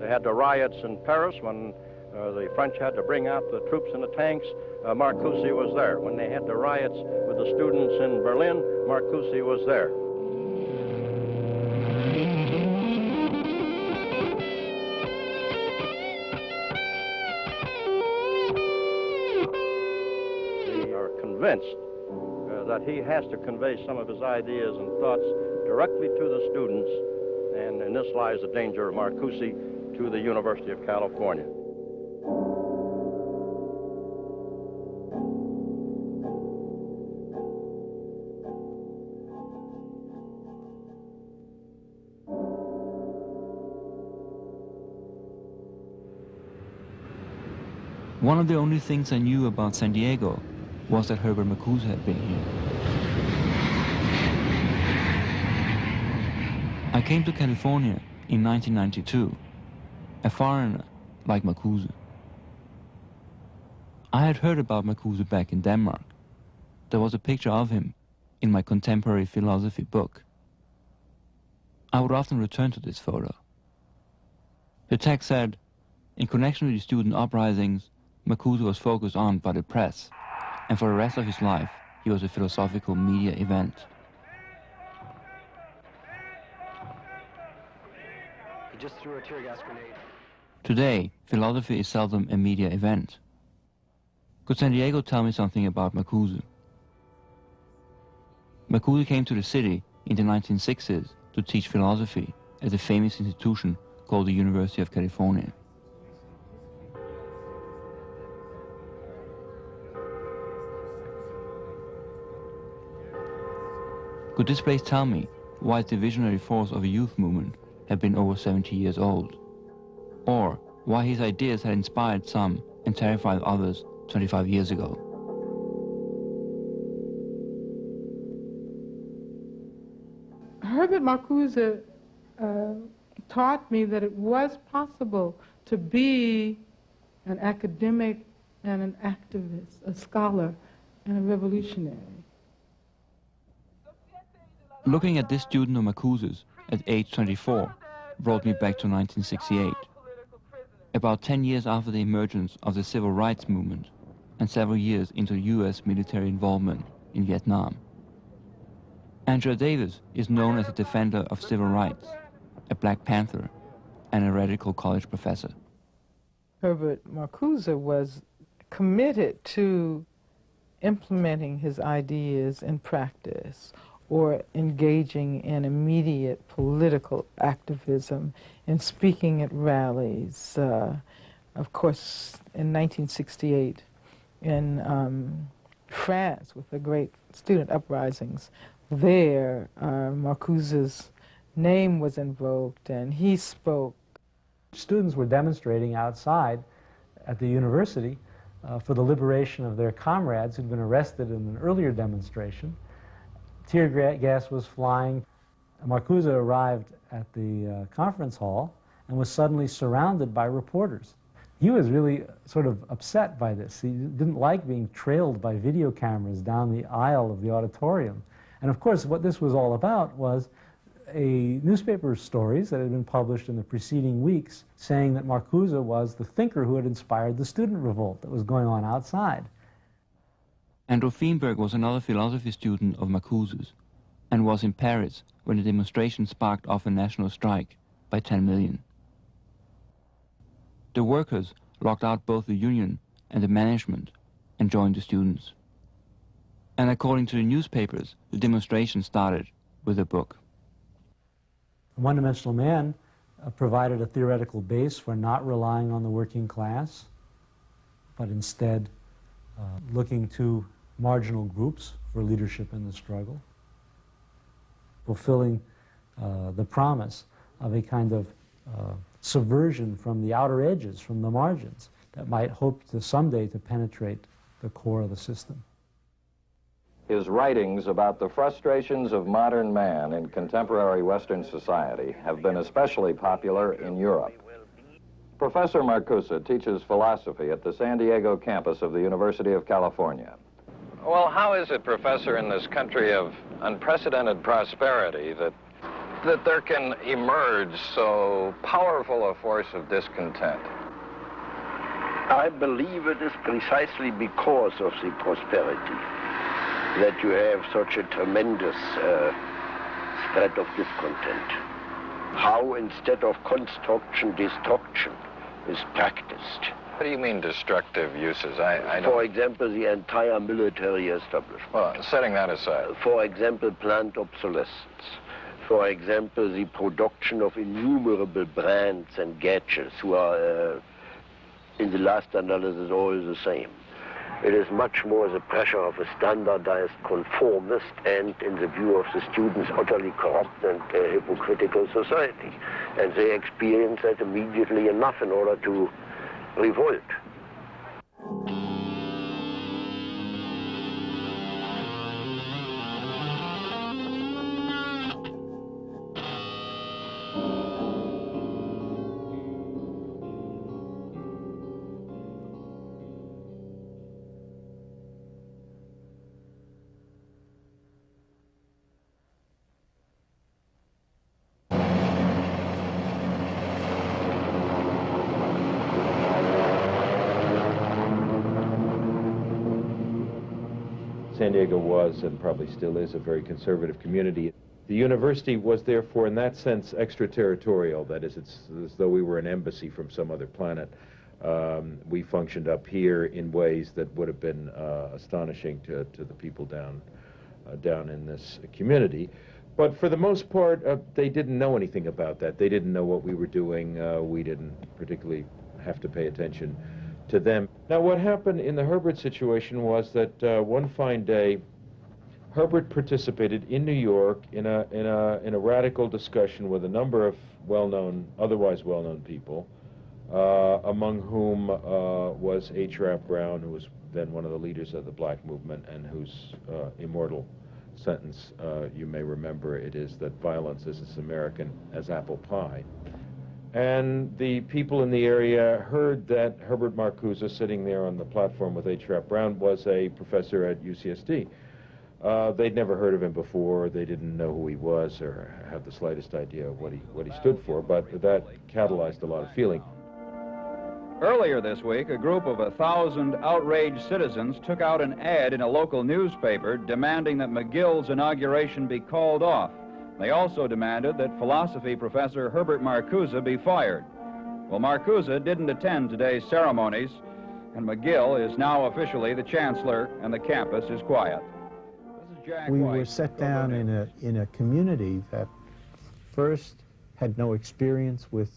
They had the riots in Paris when the French had to bring out the troops in the tanks. Marcuse was there. When they had the riots with the students in Berlin, Marcuse was there. They are convinced that he has to convey some of his ideas and thoughts directly to the students, and in this lies the danger of Marcuse to the University of California. One of the only things I knew about San Diego was that Herbert Marcuse had been here. I came to California in 1992, a foreigner like Marcuse. I had heard about Marcuse back in Denmark. There was a picture of him in my contemporary philosophy book. I would often return to this photo. The text said, in connection with the student uprisings, Marcuse was focused on by the press, and for the rest of his life, he was a philosophical media event. He just threw a tear gas grenade. Today, philosophy is seldom a media event. Could San Diego tell me something about Marcuse? Marcuse came to the city in the 1960s to teach philosophy at a famous institution called the University of California. Could this place tell me why the visionary force of a youth movement had been over 70 years old? Or why his ideas had inspired some and terrified others 25 years ago? Herbert Marcuse taught me that it was possible to be an academic and an activist, a scholar and a revolutionary. Looking at this student of Marcuse's at age 24 brought me back to 1968, about 10 years after the emergence of the civil rights movement and several years into US military involvement in Vietnam. Angela Davis is known as a defender of civil rights, a Black Panther, and a radical college professor. Herbert Marcuse was committed to implementing his ideas in practice, or engaging in immediate political activism and speaking at rallies. Of course, in 1968 in France with the great student uprisings, there Marcuse's name was invoked and he spoke. Students were demonstrating outside at the university for the liberation of their comrades who'd been arrested in an earlier demonstration. Tear gas was flying. Marcuse arrived at the conference hall and was suddenly surrounded by reporters. He was really sort of upset by this. He didn't like being trailed by video cameras down the aisle of the auditorium. And of course, what this was all about was a newspaper stories that had been published in the preceding weeks saying that Marcuse was the thinker who had inspired the student revolt that was going on outside. Andrew Feenberg was another philosophy student of Marcuse's and was in Paris when the demonstration sparked off a national strike by 10 million. The workers locked out both the union and the management and joined the students. And according to the newspapers, the demonstration started with a book. One-Dimensional Man provided a theoretical base for not relying on the working class, but instead looking to marginal groups for leadership in the struggle, fulfilling the promise of a kind of subversion from the outer edges, from the margins, that might hope to someday to penetrate the core of the system. His writings about the frustrations of modern man in contemporary Western society have been especially popular in Europe. Professor Marcuse teaches philosophy at the San Diego campus of the University of California. Well, how is it, Professor, in this country of unprecedented prosperity that that there can emerge so powerful a force of discontent? I believe it is precisely because of the prosperity that you have such a tremendous spread of discontent. How instead of construction, destruction is practiced. What do you mean destructive uses? I don't... For example, the entire military establishment. Well, setting that aside. For example, planned obsolescence. For example, the production of innumerable brands and gadgets who are, in the last analysis, all the same. It is much more the pressure of a standardized conformist and, in the view of the students, utterly corrupt and hypocritical society. And they experience that immediately enough in order to revolt. San Diego was, and probably still is, a very conservative community. The university was therefore, in that sense, extraterritorial. That is, it's as though we were an embassy from some other planet. We functioned up here in ways that would have been astonishing to the people down in this community. But for the most part, they didn't know anything about that. They didn't know what we were doing. We didn't particularly have to pay attention to them. Now, what happened in the Herbert situation was that one fine day, Herbert participated in New York in a radical discussion with a number of otherwise well-known people, among whom was H. Rap Brown, who was then one of the leaders of the black movement, and whose immortal sentence, you may remember, it is that violence is as American as apple pie. And the people in the area heard that Herbert Marcuse, sitting there on the platform with H. Rap Brown, was a professor at UCSD. They'd never heard of him before. They didn't know who he was or have the slightest idea of what he stood for, but that catalyzed a lot of feeling. Earlier this week, a group of 1,000 outraged citizens took out an ad in a local newspaper demanding that McGill's inauguration be called off. They also demanded that philosophy professor Herbert Marcuse be fired. Well, Marcuse didn't attend today's ceremonies, and McGill is now officially the chancellor, and the campus is quiet. We were set down in a community that first had no experience with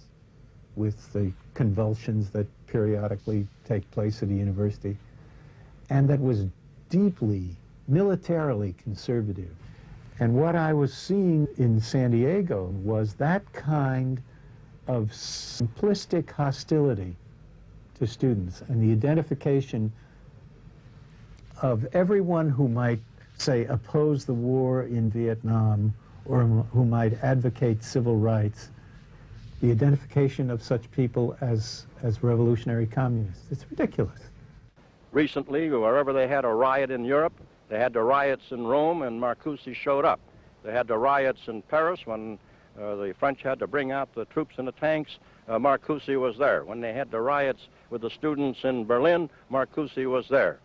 the convulsions that periodically take place at a university, and that was deeply militarily conservative. And what I was seeing in San Diego was that kind of simplistic hostility to students and the identification of everyone who might, say, oppose the war in Vietnam or who might advocate civil rights, the identification of such people as revolutionary communists. It's ridiculous. Recently, wherever they had a riot in Europe, they had the riots in Rome, and Marcuse showed up. They had the riots in Paris when the French had to bring out the troops in the tanks. Marcuse was there. When they had the riots with the students in Berlin, Marcuse was there.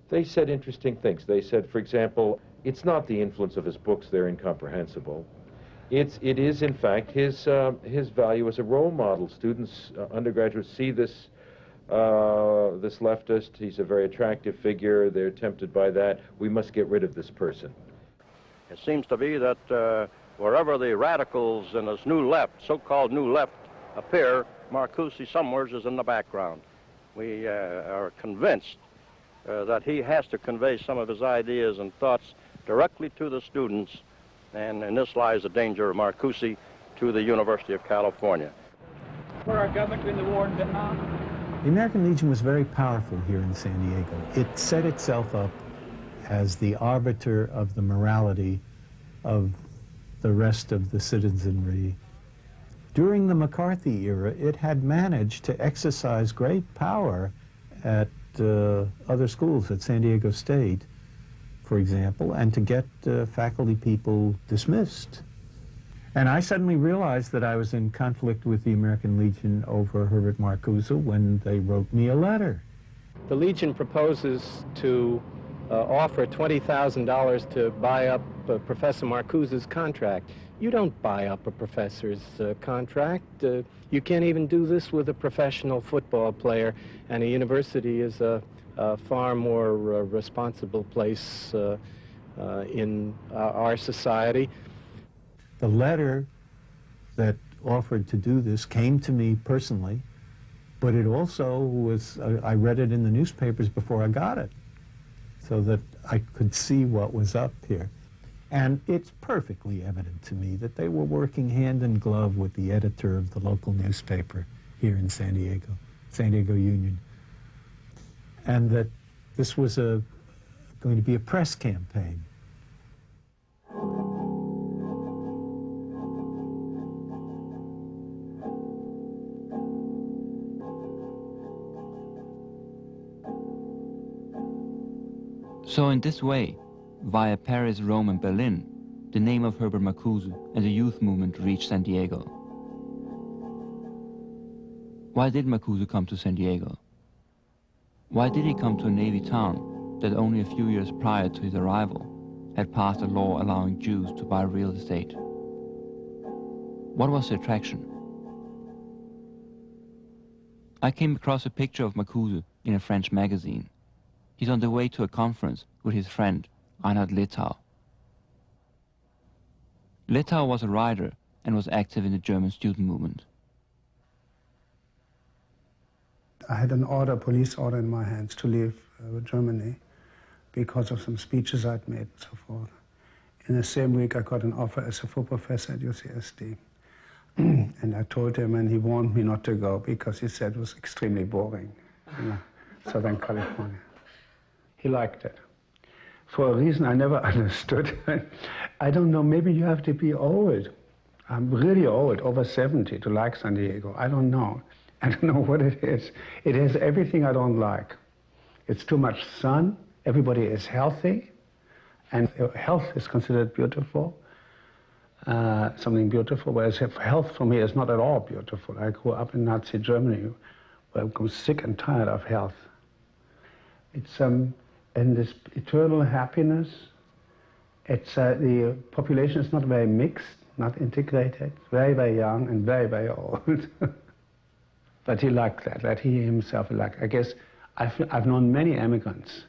They said interesting things. They said, for example, it's not the influence of his books, they're incomprehensible. It is, in fact, his value as a role model. Students, undergraduates see this leftist. He's a very attractive figure. They're tempted by that. We must get rid of this person. It seems to be that wherever the radicals in this new left, so-called new left, appear, Marcuse somewhere is in the background. We are convinced that he has to convey some of his ideas and thoughts directly to the students, and in this lies the danger of Marcuse to the University of California. For our government during the war in Vietnam? The American Legion was very powerful here in San Diego. It set itself up as the arbiter of the morality of the rest of the citizenry. During the McCarthy era, it had managed to exercise great power at other schools, at San Diego State, for example, and to get faculty people dismissed. And I suddenly realized that I was in conflict with the American Legion over Herbert Marcuse when they wrote me a letter. The Legion proposes to offer $20,000 to buy up Professor Marcuse's contract. You don't buy up a professor's contract. You can't even do this with a professional football player, and a university is a far more responsible place in our society. The letter that offered to do this came to me personally, but it also was, I read it in the newspapers before I got it, so that I could see what was up here. And it's perfectly evident to me that they were working hand in glove with the editor of the local newspaper here in San Diego Union, and that this was going to be a press campaign. So in this way, via Paris, Rome and Berlin, the name of Herbert Marcuse and the youth movement reached San Diego. Why did Marcuse come to San Diego? Why did he come to a Navy town that only a few years prior to his arrival had passed a law allowing Jews to buy real estate? What was the attraction? I came across a picture of Marcuse in a French magazine. He's on the way to a conference with his friend, Reinhard Littau. Littau was a writer and was active in the German student movement. I had an order, police order in my hands to leave Germany because of some speeches I'd made and so forth. In the same week, I got an offer as a full professor at UCSD. And I told him, and he warned me not to go because he said it was extremely boring, Southern California. He liked it. For a reason I never understood. I don't know, maybe you have to be old. I'm really old, over 70, to like San Diego. I don't know. I don't know what it is. It has everything I don't like. It's too much sun, everybody is healthy, and health is considered beautiful, something beautiful, whereas health for me is not at all beautiful. I grew up in Nazi Germany, where I become sick and tired of health. It's and this eternal happiness, it's the population is not very mixed, not integrated, very, very young and very, very old. But he liked that he himself liked. I guess I've known many immigrants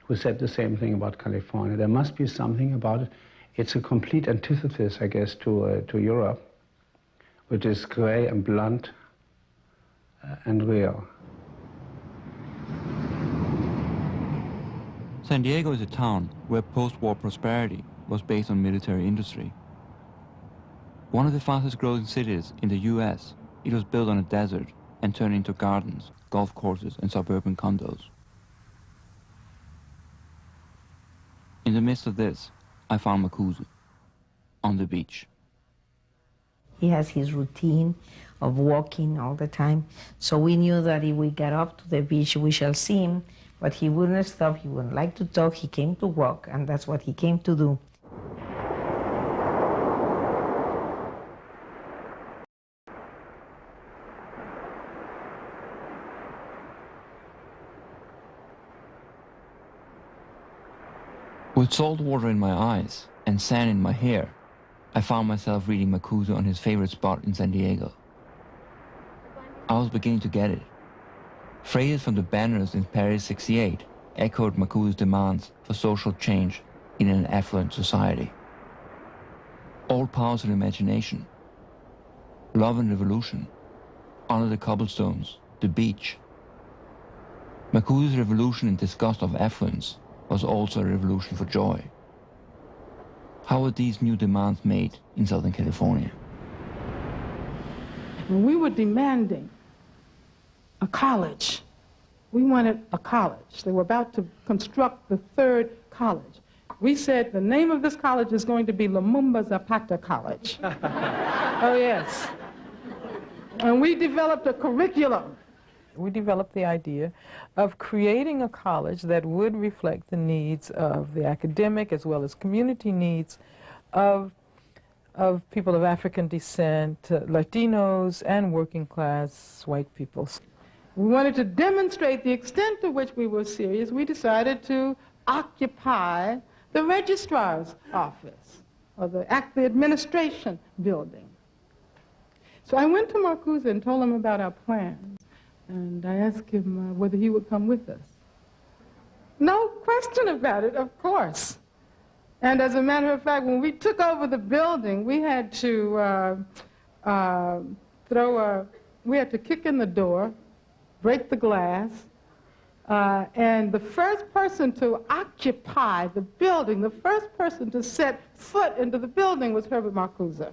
who said the same thing about California. There must be something about it. It's a complete antithesis, I guess, to Europe, which is gray and blunt and real. San Diego is a town where post-war prosperity was based on military industry. One of the fastest growing cities in the US, it was built on a desert and turned into gardens, golf courses and suburban condos. In the midst of this, I found Marcuse on the beach. He has his routine of walking all the time, so we knew that if we got up to the beach, we shall see him. But he wouldn't stop, he wouldn't like to talk, he came to walk, and that's what he came to do. With salt water in my eyes and sand in my hair, I found myself reading Marcuse on his favorite spot in San Diego. I was beginning to get it. Phrases from the banners in Paris '68 echoed Marcuse's demands for social change in an affluent society. All powers of imagination, love and revolution, honor the cobblestones, the beach. Marcuse's revolution in disgust of affluence was also a revolution for joy. How were these new demands made in Southern California? When we were demanding a college. We wanted a college. They were about to construct the third college. We said the name of this college is going to be Lumumba Zapata College. Oh, yes. And we developed a curriculum. We developed the idea of creating a college that would reflect the needs of the academic as well as community needs of of people of African descent, Latinos, and working class white people. We wanted to demonstrate the extent to which we were serious. We decided to occupy the registrar's office, or the administration building. So I went to Marcuse and told him about our plans, and I asked him whether he would come with us. No question about it, of course. And as a matter of fact, when we took over the building, we had to we had to kick in the door, break the glass, and the first person to occupy the building, the first person to set foot into the building was Herbert Marcuse.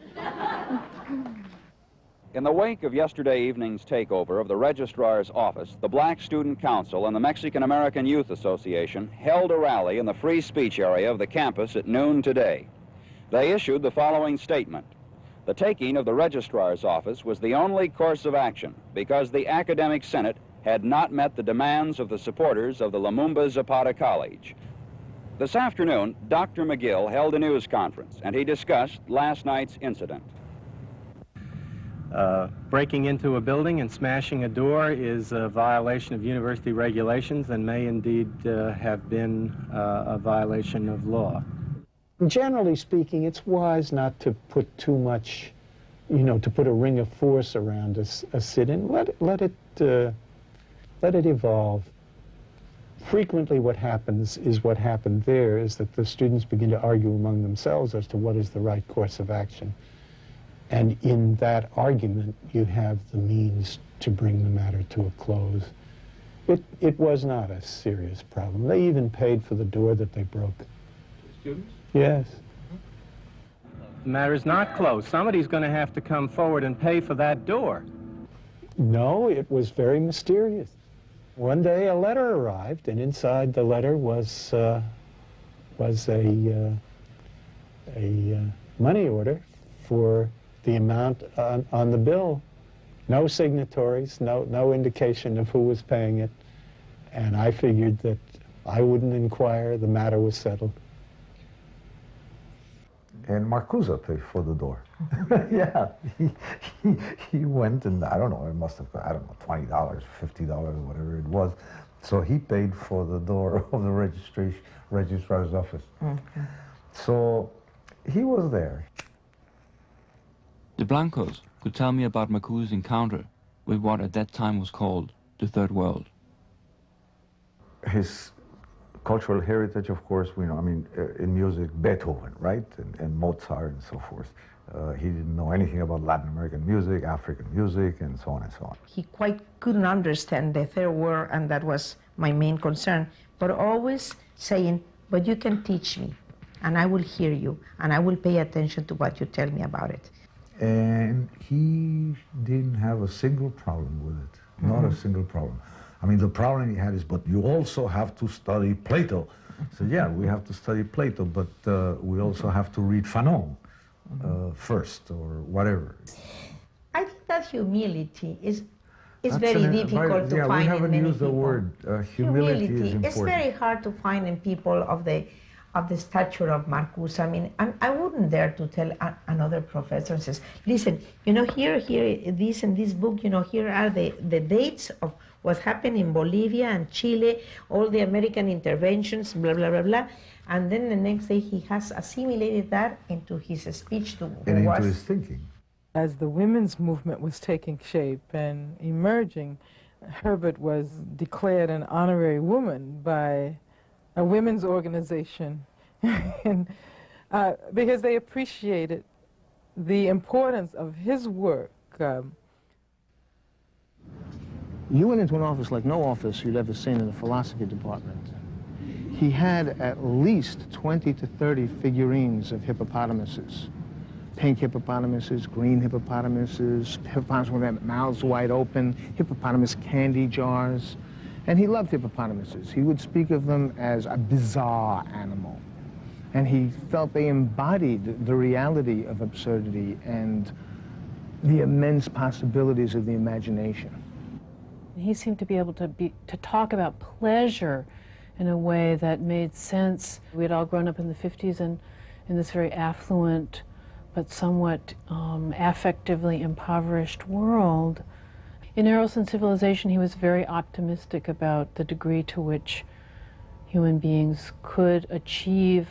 In the wake of yesterday evening's takeover of the Registrar's office, the Black Student Council and the Mexican-American Youth Association held a rally in the free speech area of the campus at noon today. They issued the following statement. The taking of the Registrar's office was the only course of action because the Academic Senate had not met the demands of the supporters of the Lumumba Zapata College. This afternoon, Dr. McGill held a news conference and he discussed last night's incident. Breaking into a building and smashing a door is a violation of university regulations and may indeed have been a violation of law. Generally speaking, it's wise not to put too much, to put a ring of force around a sit-in. Let it evolve. Frequently what happens is what happened there is that the students begin to argue among themselves as to what is the right course of action. And in that argument, you have the means to bring the matter to a close. It was not a serious problem. They even paid for the door that they broke. The students? Yes. The matter is not closed. Somebody's going to have to come forward and pay for that door. No, it was very mysterious. One day a letter arrived, and inside the letter was a money order for the amount on the bill. No signatories, no indication of who was paying it. And I figured that I wouldn't inquire, the matter was settled. And Marcuse paid for the door. Yeah, he went and I don't know, it must have, I don't know, $20, $50, whatever it was. So he paid for the door of the registrar's office. Okay. So he was there. The Blancos could tell me about Marcuse's encounter with what at that time was called the Third World. His cultural heritage, of course, in music, Beethoven, right? And Mozart and so forth. He didn't know anything about Latin American music, African music, and so on and so on. He quite couldn't understand the Third World, and that was my main concern. But always saying, but you can teach me, and I will hear you, and I will pay attention to what you tell me about it. And he didn't have a single problem with it, not a single problem. I mean, the problem he had is, but you also have to study Plato. So yeah, we have to study Plato, but we also have to read Fanon first, or whatever. I think that humility is very difficult to find in many people. We haven't used the word. Humility is important. It's very hard to find in people of the stature of Marcuse. I mean, I wouldn't dare to tell another professor, says, listen, here, this in this book, here are the dates of what happened in Bolivia and Chile, all the American interventions, blah, blah, blah, blah. And then the next day he has assimilated that into his speech and into his thinking. As the women's movement was taking shape and emerging, Herbert was declared an honorary woman by a women's organization and, because they appreciated the importance of his work. You went into an office like no office you'd ever seen in the philosophy department. He had at least 20 to 30 figurines of hippopotamuses. Pink hippopotamuses, green hippopotamuses, hippopotamuses with their mouths wide open, hippopotamus candy jars. And he loved hippopotamuses. He would speak of them as a bizarre animal. And he felt they embodied the reality of absurdity and the immense possibilities of the imagination. He seemed to be able to talk about pleasure in a way that made sense. We had all grown up in the 50s and in this very affluent but somewhat affectively impoverished world. In Eros and Civilization, he was very optimistic about the degree to which human beings could achieve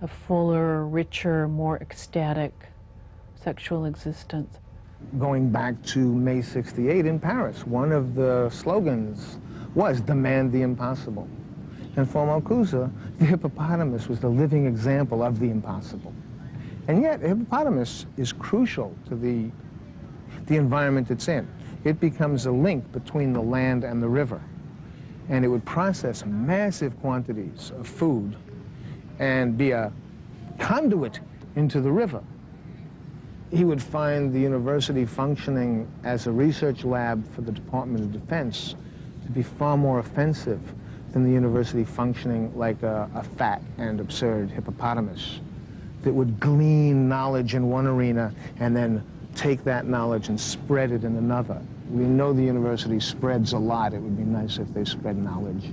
a fuller, richer, more ecstatic sexual existence. Going back to May '68 in Paris, one of the slogans was "Demand the impossible." And for Marcuse, the hippopotamus was the living example of the impossible. And yet, the hippopotamus is crucial to the environment it's in. It becomes a link between the land and the river. And it would process massive quantities of food and be a conduit into the river. He would find the university functioning as a research lab for the Department of Defense to be far more offensive than the university functioning like a fat and absurd hippopotamus that would glean knowledge in one arena and then take that knowledge and spread it in another. We know the university spreads a lot. It would be nice if they spread knowledge.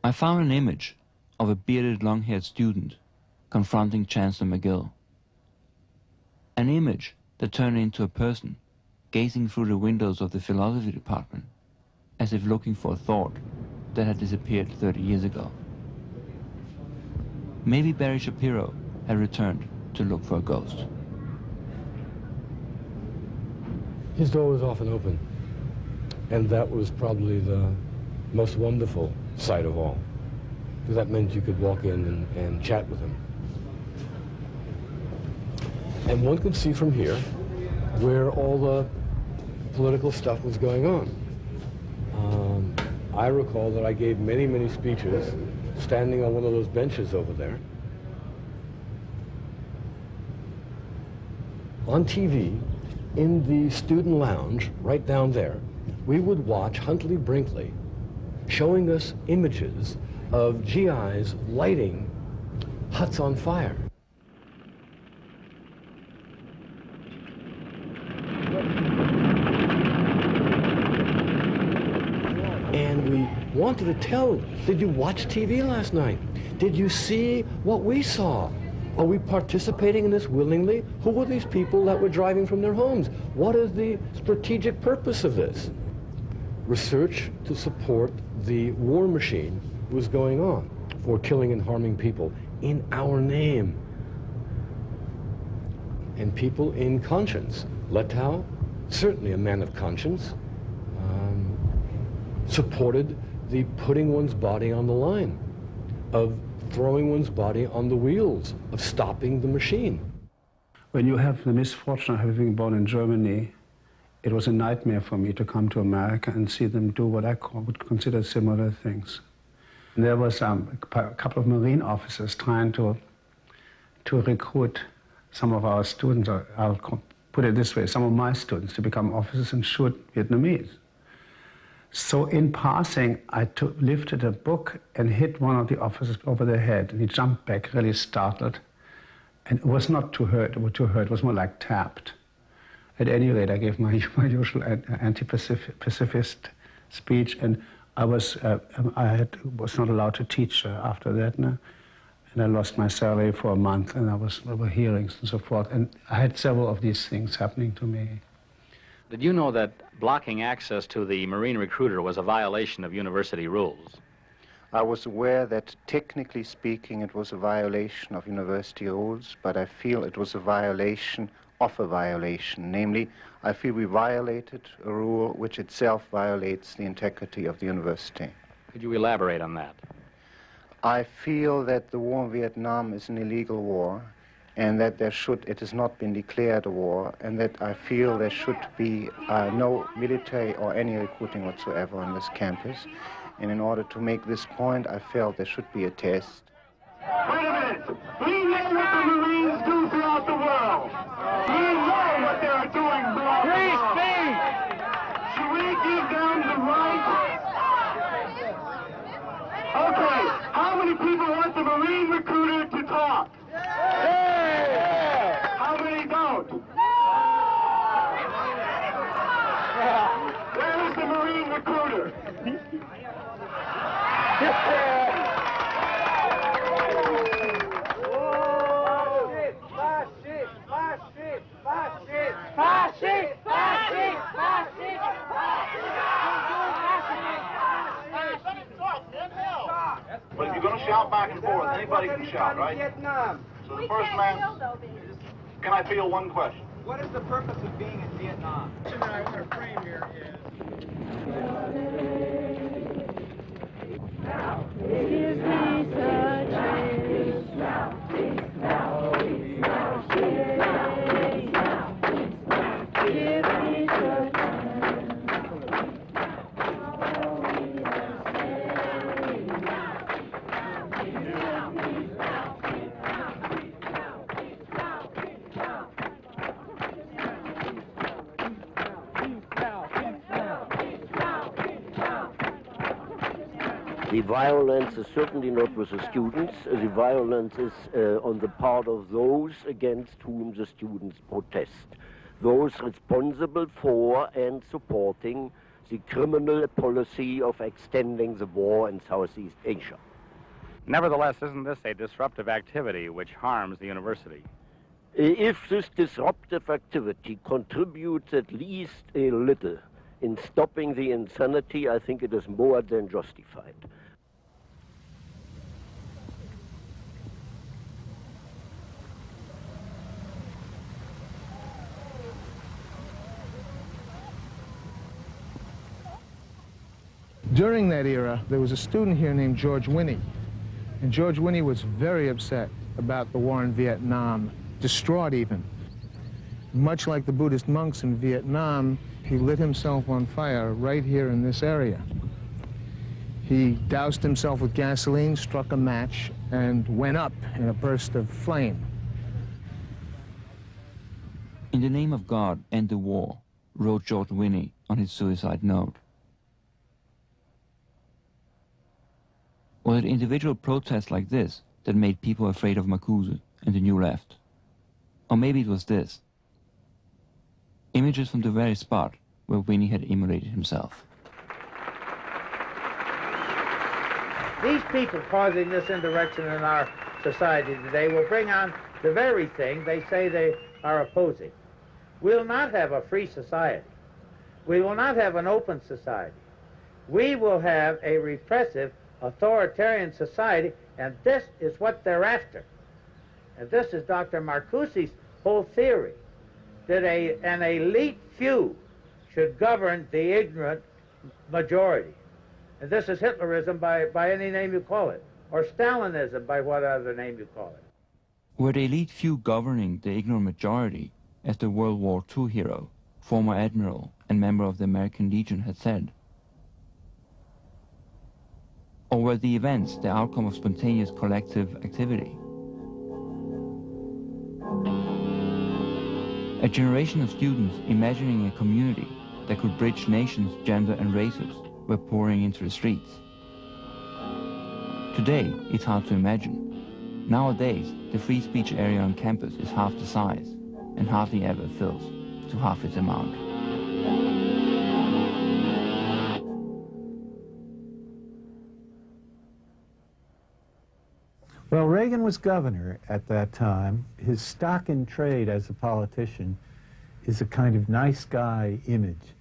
I found an image of a bearded, long-haired student confronting Chancellor McGill. An image that turned into a person gazing through the windows of the philosophy department as if looking for a thought that had disappeared 30 years ago. Maybe Barry Shapiro had returned to look for a ghost. His door was often open, and that was probably the most wonderful sight of all, because that meant you could walk in and chat with him. And one could see from here where all the political stuff was going on. I recall that I gave many, many speeches standing on one of those benches over there. On TV, in the student lounge, right down there, we would watch Huntley Brinkley showing us images of GIs lighting huts on fire. And we wanted to tell, did you watch TV last night? Did you see what we saw? Are we participating in this willingly? Who were these people that were driving from their homes? What is the strategic purpose of this? Research to support the war machine was going on for killing and harming people in our name. And people in conscience. Letow, certainly a man of conscience, supported the putting one's body on the line, of throwing one's body on the wheels, of stopping the machine. When you have the misfortune of having been born in Germany, it was a nightmare for me to come to America and see them do what I would consider similar things. And there was a couple of Marine officers trying to recruit some of our students, or I'll put it this way, some of my students to become officers and shoot Vietnamese. So in passing, I lifted a book and hit one of the officers over the head, and he jumped back, really startled. And it was not too hurt, it was more like tapped. At any rate, I gave my usual anti-pacifist speech, and I was not allowed to teach after that, and I lost my salary for a month, and there were hearings and so forth, and I had several of these things happening to me. Did you know that blocking access to the Marine recruiter was a violation of university rules? I was aware that, technically speaking, it was a violation of university rules, but I feel it was a violation of a violation. Namely, I feel we violated a rule which itself violates the integrity of the university. Could you elaborate on that? I feel that the war in Vietnam is an illegal war, and that it has not been declared a war, and that I feel there should be no military or any recruiting whatsoever on this campus. And in order to make this point, I felt there should be a test. Wait a minute! We know what the Marines do throughout the world! We know what they're doing throughout the world! Free speech! Should we give them the right? Okay. many people want the Marine recruiter to talk? Yeah. How many don't? Where is the Marine recruiter? But if you're going to shout back and forth, anybody can shout, right? So the first man, can I field one question? What is the purpose of being in Vietnam? The question that I want to frame here is... Give me such The violence is certainly not with the students. The violence is on the part of those against whom the students protest, those responsible for and supporting the criminal policy of extending the war in Southeast Asia. Nevertheless, isn't this a disruptive activity which harms the university? If this disruptive activity contributes at least a little in stopping the insanity, I think it is more than justified. During that era, there was a student here named George Winnie. And George Winnie was very upset about the war in Vietnam, distraught even. Much like the Buddhist monks in Vietnam, he lit himself on fire right here in this area. He doused himself with gasoline, struck a match, and went up in a burst of flame. In the name of God, end the war, wrote George Winnie on his suicide note. Was it individual protests like this that made people afraid of Marcuse and the New Left? Or maybe it was this. Images from the very spot where Winnie had immolated himself. These people causing this insurrection in our society today will bring on the very thing they say they are opposing. We will not have a free society. We will not have an open society. We will have a repressive, authoritarian society, and this is what they're after. And this is Dr. Marcuse's whole theory, that an elite few should govern the ignorant majority. And this is Hitlerism by any name you call it, or Stalinism by what other name you call it. Were the elite few governing the ignorant majority, as the World War II hero, former admiral and member of the American Legion had said? Or were the events the outcome of spontaneous collective activity? A generation of students imagining a community that could bridge nations, gender and races were pouring into the streets. Today, it's hard to imagine. Nowadays, the free speech area on campus is half the size and hardly ever fills to half its amount. Well, Reagan was governor at that time. His stock in trade as a politician is a kind of nice guy image.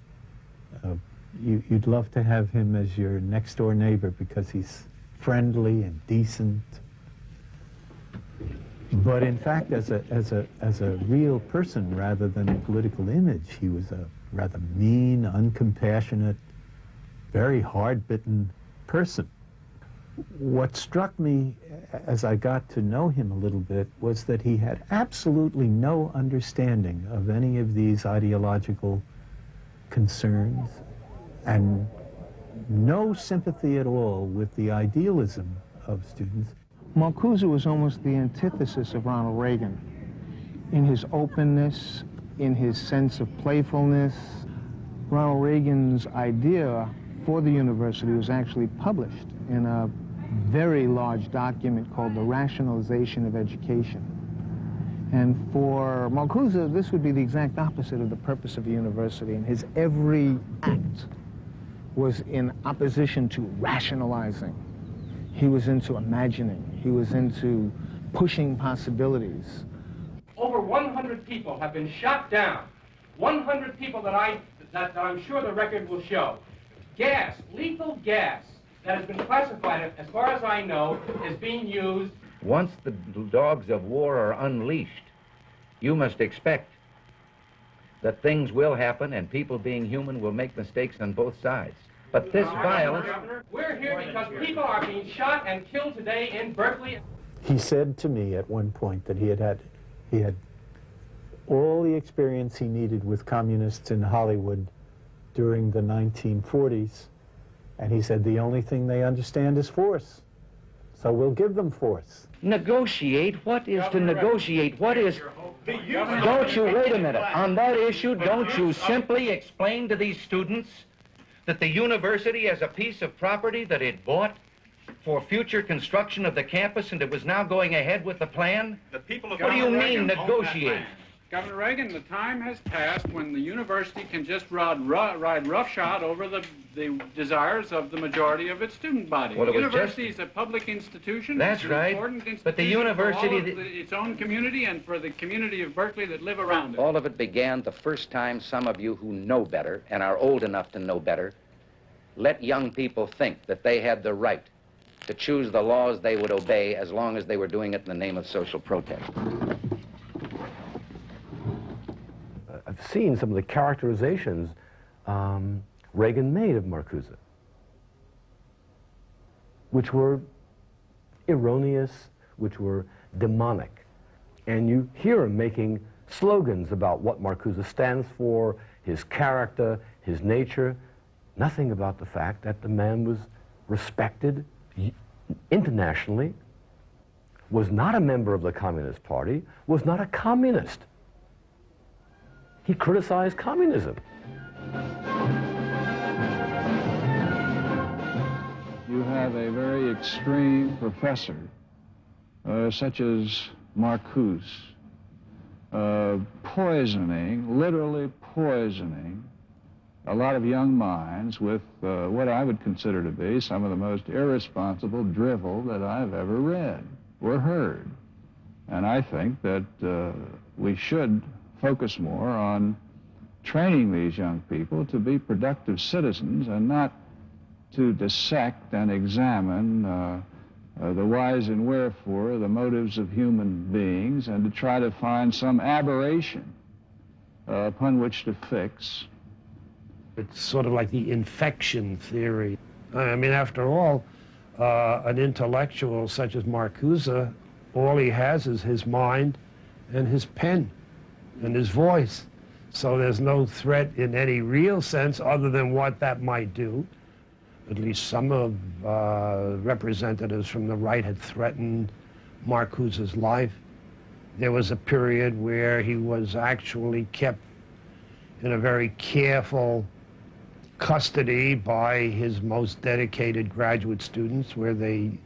You'd love to have him as your next door neighbor because he's friendly and decent. But in fact, as a real person rather than a political image, he was a rather mean, uncompassionate, very hard-bitten person. What struck me as I got to know him a little bit was that he had absolutely no understanding of any of these ideological concerns and no sympathy at all with the idealism of students. Marcuse was almost the antithesis of Ronald Reagan in his openness, in his sense of playfulness. Ronald Reagan's idea for the university was actually published in a very large document called The Rationalization of Education. And for Marcuse, this would be the exact opposite of the purpose of a university, and his every act was in opposition to rationalizing. He was into imagining. He was into pushing possibilities. Over 100 people have been shot down. 100 people that I'm sure the record will show. Gas, lethal gas, that has been classified, as far as I know, is being used. Once the dogs of war are unleashed, you must expect that things will happen and people being human will make mistakes on both sides. But this violence... We're here because people are being shot and killed today in Berkeley. He said to me at one point that he had all the experience he needed with communists in Hollywood during the 1940s, and he said the only thing they understand is force, so we'll give them force. Negotiate? What is to negotiate? What is... Don't you, wait a minute, on that issue, don't you simply explain to these students that the university has a piece of property that it bought for future construction of the campus and it was now going ahead with the plan? The people of what do you mean, negotiate? Governor Reagan, the time has passed when the university can just ride roughshod over the desires of the majority of its student body. Well, the university is a public institution. That's right. Important institution but the university... for all of its own community and for the community of Berkeley that live around it. All of it began the first time some of you who know better and are old enough to know better let young people think that they had the right to choose the laws they would obey as long as they were doing it in the name of social protest. I've seen some of the characterizations Reagan made of Marcuse, which were erroneous, which were demonic. And you hear him making slogans about what Marcuse stands for, his character, his nature, nothing about the fact that the man was respected internationally, was not a member of the Communist Party, was not a communist. He criticized communism. You have a very extreme professor, such as Marcuse, poisoning, literally poisoning, a lot of young minds with what I would consider to be some of the most irresponsible drivel that I've ever read or heard. And I think that we should focus more on training these young people to be productive citizens and not to dissect and examine the whys and wherefore, the motives of human beings, and to try to find some aberration upon which to fix. It's sort of like the infection theory. I mean, after all, an intellectual such as Marcuse, all he has is his mind and his pen and his voice. So there's no threat in any real sense other than what that might do. At least some of representatives from the right had threatened Marcuse's life. There was a period where he was actually kept in a very careful custody by his most dedicated graduate students, where they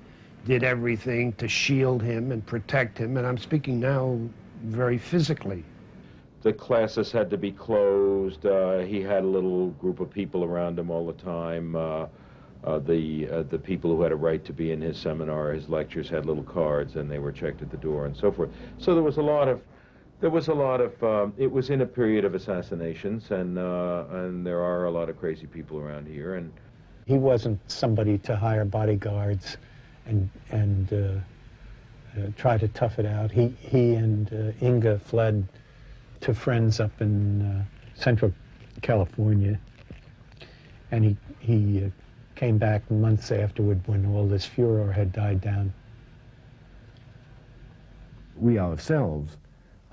did everything to shield him and protect him. And I'm speaking now very physically. The classes had to be closed. He had a little group of people around him all the time. The people who had a right to be in his seminar, his lectures, had little cards, and they were checked at the door and so forth. So there was a lot of, it was in a period of assassinations, and there are a lot of crazy people around here. And he wasn't somebody to hire bodyguards and try to tough it out. He and Inga fled to friends up in Central California, and he came back months afterward when all this furor had died down. We ourselves,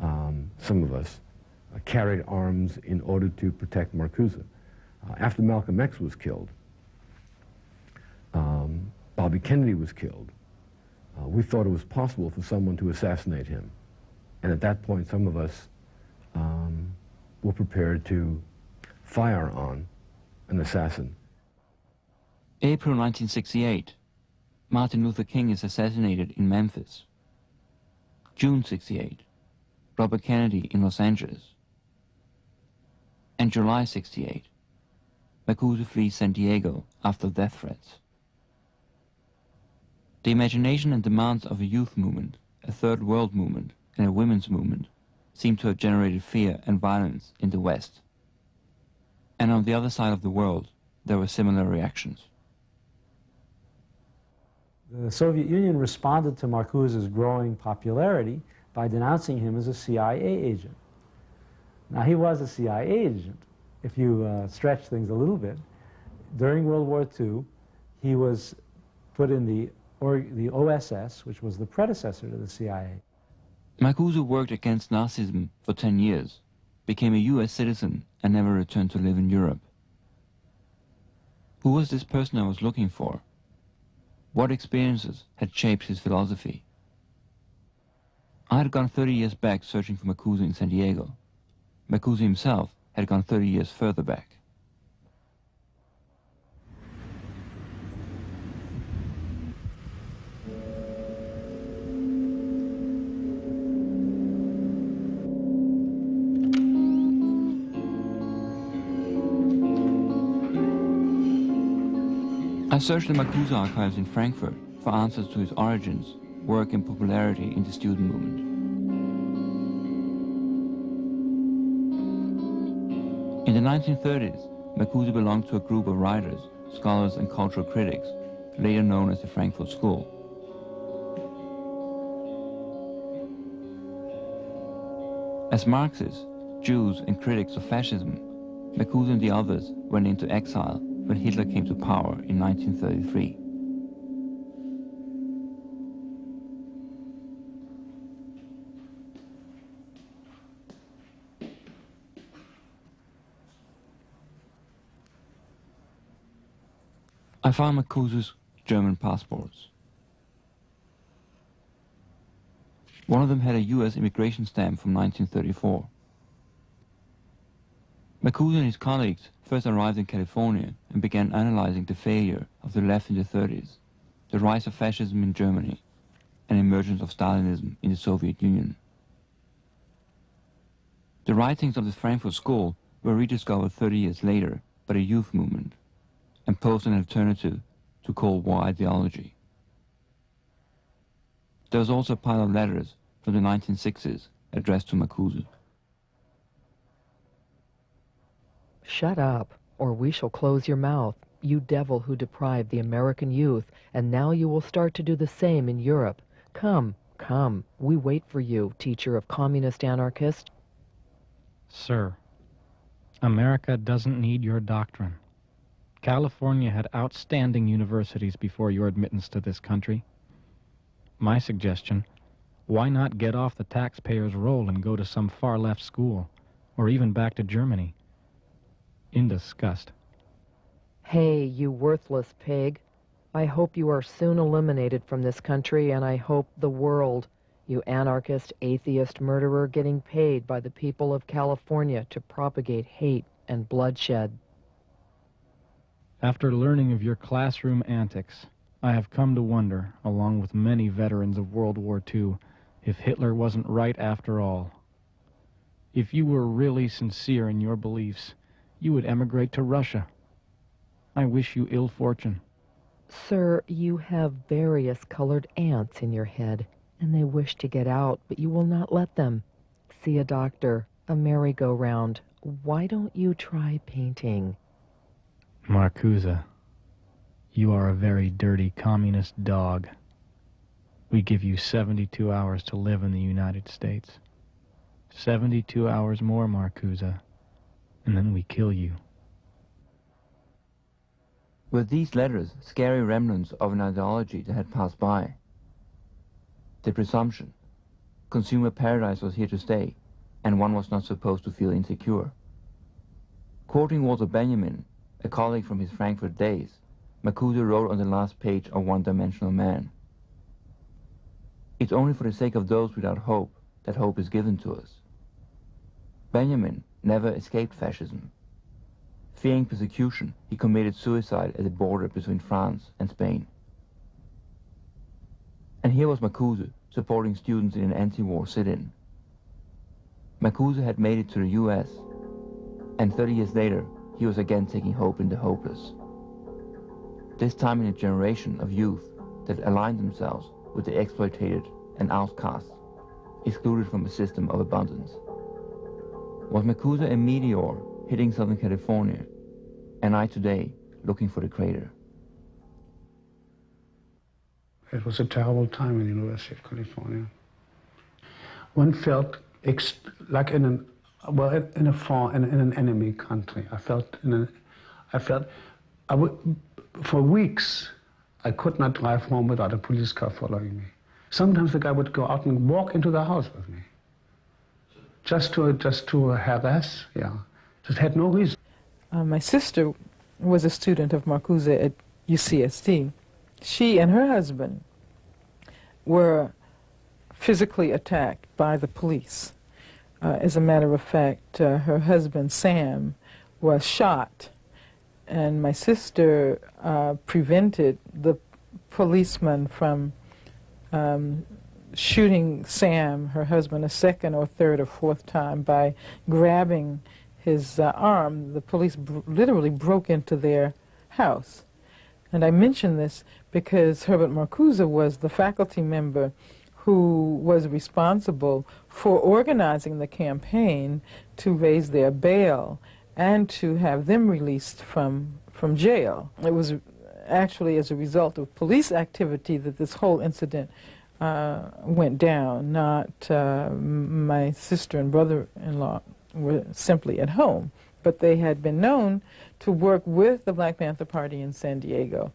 some of us, carried arms in order to protect Marcuse. After Malcolm X was killed, Bobby Kennedy was killed, we thought it was possible for someone to assassinate him. And at that point, some of us were prepared to fire on an assassin. April 1968. Martin Luther King is assassinated in Memphis. June 68, Robert Kennedy in Los Angeles. And July 68, Marcuse flees San Diego after death threats. The imagination and demands of a youth movement, a third world movement, and a women's movement seem to have generated fear and violence in the West. And on the other side of the world, there were similar reactions. The Soviet Union responded to Marcuse's growing popularity by denouncing him as a CIA agent. Now, he was a CIA agent, if you stretch things a little bit. During World War II, he was put in the OSS, which was the predecessor to the CIA. Marcuse worked against Nazism for 10 years, became a US citizen, and never returned to live in Europe. Who was this person I was looking for? What experiences had shaped his philosophy? I had gone 30 years back searching for Marcuse in San Diego. Marcuse himself had gone 30 years further back. I searched the Marcuse archives in Frankfurt for answers to his origins, work and popularity in the student movement. In the 1930s, Marcuse belonged to a group of writers, scholars and cultural critics, later known as the Frankfurt School. As Marxists, Jews and critics of fascism, Marcuse and the others went into exile when Hitler came to power in 1933. I found Marcuse's German passports. One of them had a US immigration stamp from 1934. Marcuse and his colleagues first arrived in California and began analyzing the failure of the left in the 30s, the rise of fascism in Germany, and emergence of Stalinism in the Soviet Union. The writings of the Frankfurt School were rediscovered 30 years later by the youth movement and posed an alternative to Cold War ideology. There was also a pile of letters from the 1960s addressed to Marcuse. Shut up, or we shall close your mouth, you devil who deprived the American youth, and now you will start to do the same in Europe. Come, come, we wait for you, teacher of communist anarchist. Sir, America doesn't need your doctrine. California had outstanding universities before your admittance to this country. My suggestion, why not get off the taxpayer's roll and go to some far-left school, or even back to Germany? In disgust. Hey, you worthless pig. I hope you are soon eliminated from this country, and I hope the world, you anarchist, atheist, murderer, getting paid by the people of California to propagate hate and bloodshed. After learning of your classroom antics, I have come to wonder, along with many veterans of World War II, if Hitler wasn't right after all. If you were really sincere in your beliefs, you would emigrate to Russia. I wish you ill fortune. Sir, you have various colored ants in your head, and they wish to get out, but you will not let them. See a doctor, a merry-go-round. Why don't you try painting? Marcuse, you are a very dirty communist dog. We give you 72 hours to live in the United States. 72 hours more, Marcuse, and then we kill you. Were these letters scary remnants of an ideology that had passed by? The presumption, consumer paradise was here to stay, and one was not supposed to feel insecure. Quoting Walter Benjamin, a colleague from his Frankfurt days, Marcuse wrote on the last page of One-Dimensional Man, "It's only for the sake of those without hope that hope is given to us." Benjamin never escaped fascism. Fearing persecution, he committed suicide at the border between France and Spain. And here was Marcuse supporting students in an anti-war sit-in. Marcuse had made it to the US, and 30 years later, he was again taking hope in the hopeless. This time in a generation of youth that aligned themselves with the exploited and outcast, excluded from a system of abundance. Was Marcuse a meteor hitting Southern California, and I today looking for the crater? It was a terrible time in the University of California. One felt like in an enemy country. For weeks, I could not drive home without a police car following me. Sometimes the guy would go out and walk into the house with me, just to harass. Yeah, just had no reason. My sister was a student of Marcuse at UCSD. She and her husband were physically attacked by the police. As a matter of fact, her husband, Sam, was shot, and my sister prevented the policeman from shooting Sam, her husband, a second or third or fourth time by grabbing his arm. The police literally broke into their house. And I mention this because Herbert Marcuse was the faculty member who was responsible for organizing the campaign to raise their bail and to have them released from jail. It was actually as a result of police activity that this whole incident went down, not my sister and brother-in-law were simply at home, but they had been known to work with the Black Panther Party in San Diego.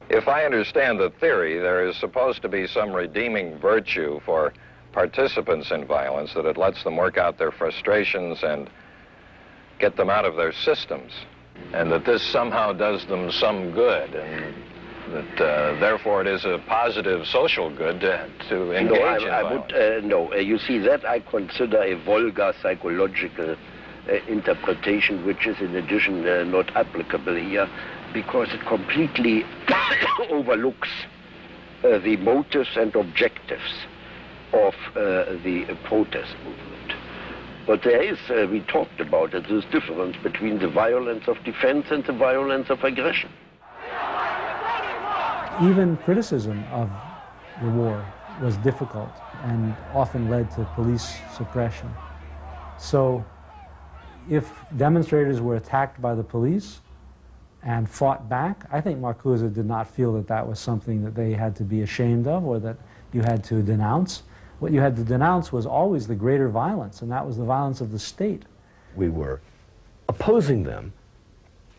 If I understand the theory, there is supposed to be some redeeming virtue for participants in violence, that it lets them work out their frustrations and get them out of their systems, and that this somehow does them some good, and that therefore it is a positive social good to engage in violence. No, you see, that I consider a vulgar psychological interpretation, which is in addition not applicable here, because it completely overlooks the motives and objectives of the protest movement. But there is, we talked about it, this difference between the violence of defense and the violence of aggression. Even criticism of the war was difficult and often led to police suppression. So if demonstrators were attacked by the police and fought back, I think Marcuse did not feel that that was something that they had to be ashamed of or that you had to denounce. What you had to denounce was always the greater violence, and that was the violence of the state. We were opposing them,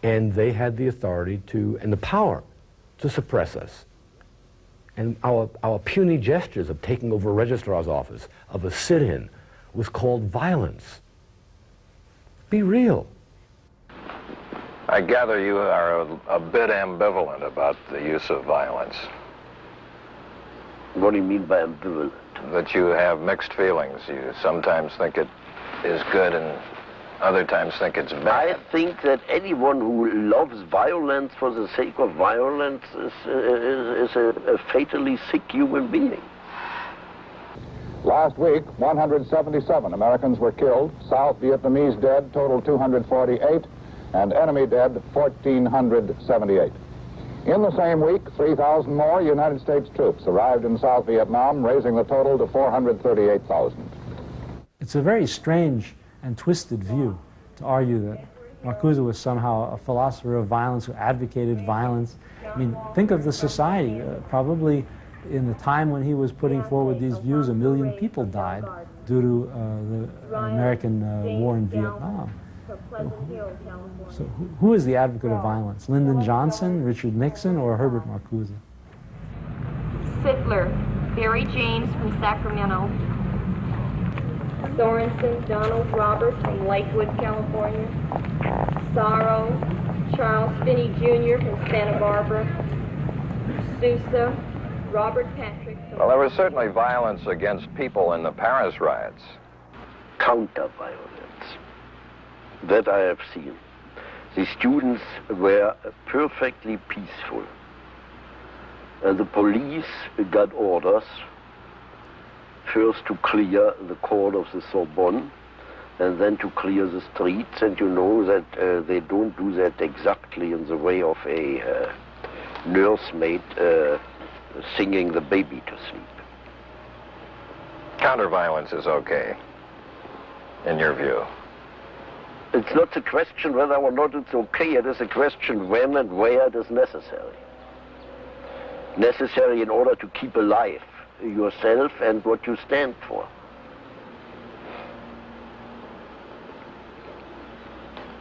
and they had the authority to, and the power to suppress us. And our puny gestures of taking over a registrar's office, of a sit-in, was called violence. Be real. I gather you are a bit ambivalent about the use of violence. What do you mean by ambivalent? That you have mixed feelings. You sometimes think it is good and other times think it's bad. I think that anyone who loves violence for the sake of violence is a fatally sick human being. Last week, 177 Americans were killed. South Vietnamese dead totaled 248, and enemy dead 1,478. In the same week, 3,000 more United States troops arrived in South Vietnam, raising the total to 438,000. It's a very strange and twisted view to argue that Marcuse was somehow a philosopher of violence who advocated violence. I mean, think of the society. Probably in the time when he was putting forward these views, 1 million people died due to the American war in Vietnam. So who is the advocate of violence? Lyndon Johnson, Richard Nixon, or Herbert Marcuse? Sittler, Barry James from Sacramento. Sorensen, Donald Roberts from Lakewood, California. Sorrow, Charles Finney Jr. from Santa Barbara. Sousa, Robert Patrick. Well, there was certainly violence against people in the Paris riots. Counter-violence. That I have seen. The students were perfectly peaceful. The police got orders first to clear the court of the Sorbonne and then to clear the streets, and you know that they don't do that exactly in the way of a nursemaid singing the baby to sleep. Counter-violence is okay, in your view? It's not a question whether or not it's okay, it is a question when and where it is necessary. Necessary in order to keep alive yourself and what you stand for.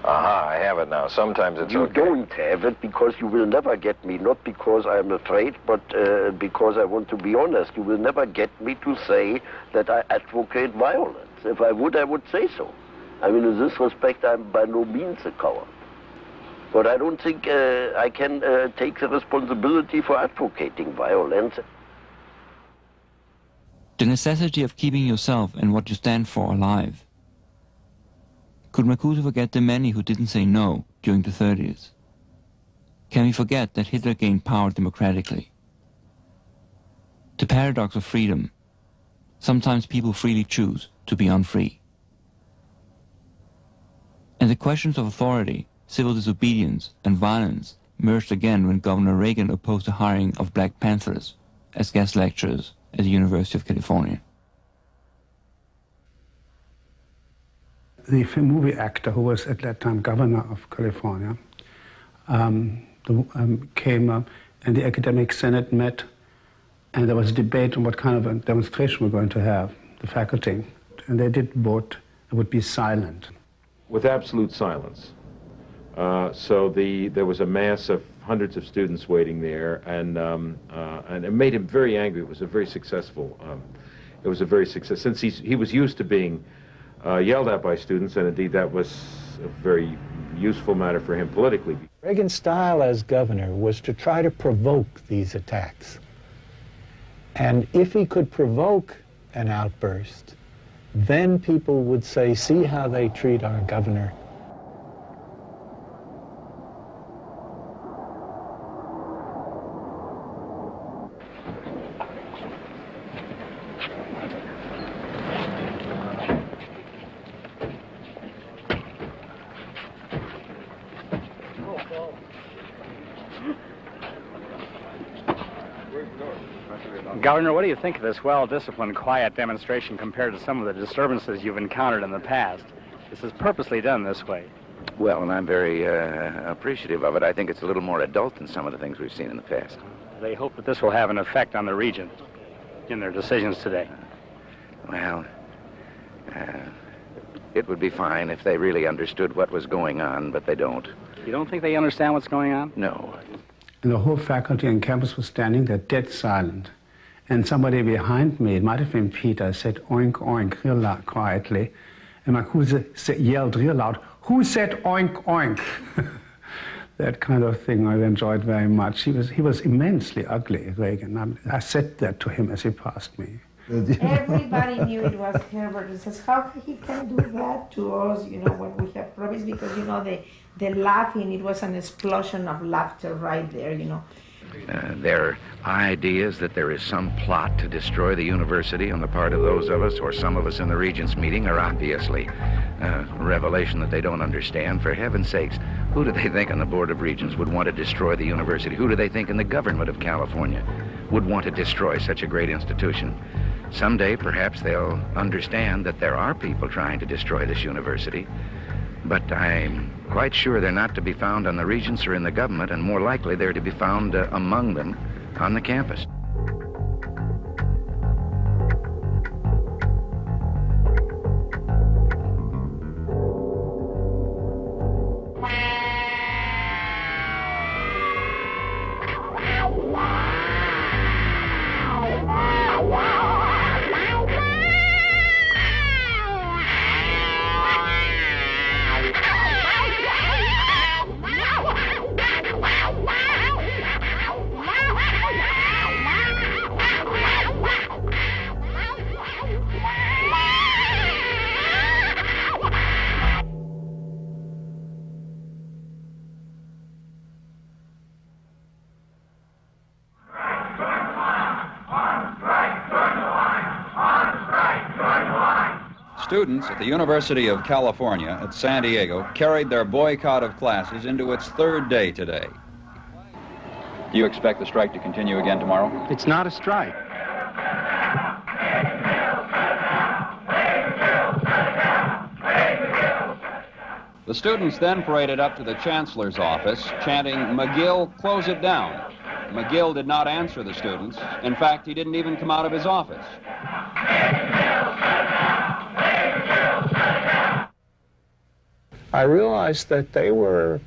Aha, I have it now. Sometimes it's You okay. don't have it because you will never get me, not because I'm afraid, but because I want to be honest. You will never get me to say that I advocate violence. If I would say so. I mean, in this respect, I'm by no means a coward. But I don't think I can take the responsibility for advocating violence. The necessity of keeping yourself and what you stand for alive. Could Marcuse forget the many who didn't say no during the 30s? Can we forget that Hitler gained power democratically? The paradox of freedom. Sometimes people freely choose to be unfree. And the questions of authority, civil disobedience, and violence merged again when Governor Reagan opposed the hiring of Black Panthers as guest lecturers at the University of California. The movie actor who was at that time governor of California came and the academic senate met, and there was a debate on what kind of a demonstration we're going to have, the faculty, and they did vote it would be silent. With absolute silence. So there was a mass of hundreds of students waiting there, and it made him very angry. It was a very successful. Since he was used to being yelled at by students, and indeed that was a very useful matter for him politically. Reagan's style as governor was to try to provoke these attacks. And if he could provoke an outburst, then people would say, see how they treat our governor. Governor, what do you think of this well-disciplined, quiet demonstration compared to some of the disturbances you've encountered in the past? This is purposely done this way. Well, and I'm very appreciative of it. I think it's a little more adult than some of the things we've seen in the past. They hope that this will have an effect on the region in their decisions today. Well, it would be fine if they really understood what was going on, but they don't. You don't think they understand what's going on? No. And the whole faculty and campus was standing there dead silent. And somebody behind me, it might have been Peter, said oink, oink, real loud, quietly. And Marcuse yelled real loud, who said oink, oink? That kind of thing I enjoyed very much. He was immensely ugly, Reagan. I said that to him as he passed me. Everybody knew it was Herbert. He says, how he can do that to us, you know, when we have problems? Because, you know, the laughing, it was an explosion of laughter right there, you know. Their ideas that there is some plot to destroy the university on the part of those of us, or some of us in the Regents meeting, are obviously a revelation that they don't understand. For heaven's sakes, who do they think on the Board of Regents would want to destroy the university? Who do they think in the government of California would want to destroy such a great institution? Someday, perhaps they'll understand that there are people trying to destroy this university, but I'm quite sure they're not to be found on the Regents or in the government, and more likely they're to be found among them on the campus. Students at the University of California at San Diego carried their boycott of classes into its third day today. Do you expect the strike to continue again tomorrow? It's not a strike. The students then paraded up to the chancellor's office, chanting, "McGill, close it down." McGill did not answer the students. In fact, he didn't even come out of his office. I realized that they were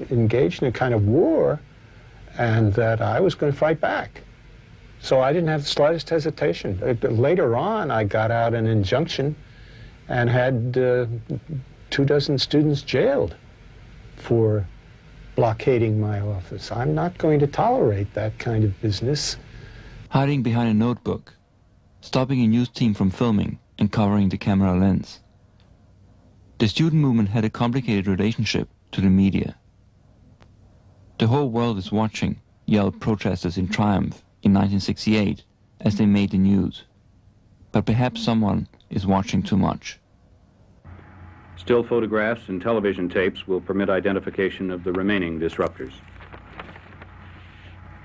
engaged in a kind of war, and that I was going to fight back. So I didn't have the slightest hesitation. Later on, I got out an injunction and had 24 students jailed for blockading my office. I'm not going to tolerate that kind of business. Hiding behind a notebook, stopping a news team from filming and covering the camera lens. The student movement had a complicated relationship to the media. "The whole world is watching," yelled protesters in triumph in 1968 as they made the news. But perhaps someone is watching too much. Still photographs and television tapes will permit identification of the remaining disruptors.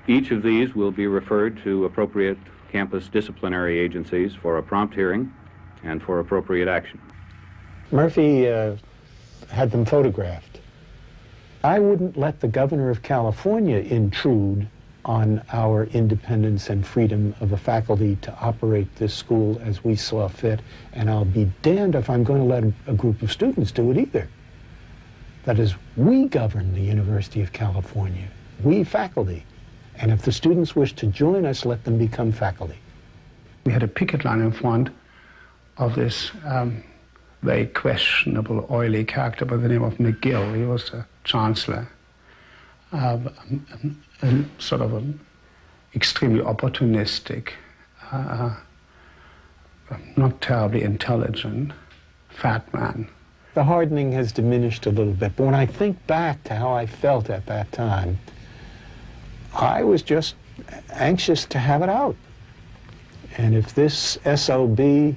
Each of these will be referred to appropriate campus disciplinary agencies for a prompt hearing and for appropriate action. Murphy had them photographed. I wouldn't let the governor of California intrude on our independence and freedom of the faculty to operate this school as we saw fit, and I'll be damned if I'm going to let a group of students do it either. That is, we govern the University of California, we faculty, and if the students wish to join us, let them become faculty. We had a picket line in front of this very questionable, oily character by the name of McGill. He was a chancellor, sort of an extremely opportunistic, not terribly intelligent, fat man. The hardening has diminished a little bit, but when I think back to how I felt at that time, I was just anxious to have it out. And if this SOB,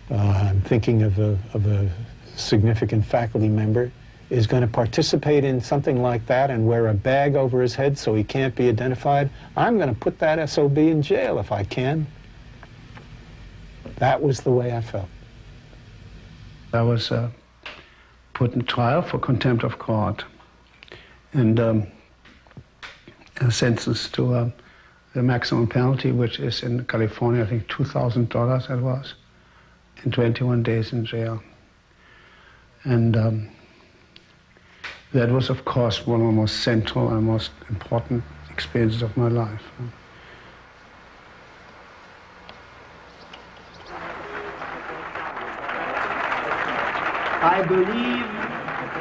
I'm thinking of a significant faculty member, is going to participate in something like that and wear a bag over his head so he can't be identified, I'm going to put that SOB in jail if I can. That was the way I felt. I was put in trial for contempt of court and sentenced to the maximum penalty, which is in California, I think $2,000 that was, and 21 days in jail. And that was, of course, one of the most central and most important experiences of my life. I believe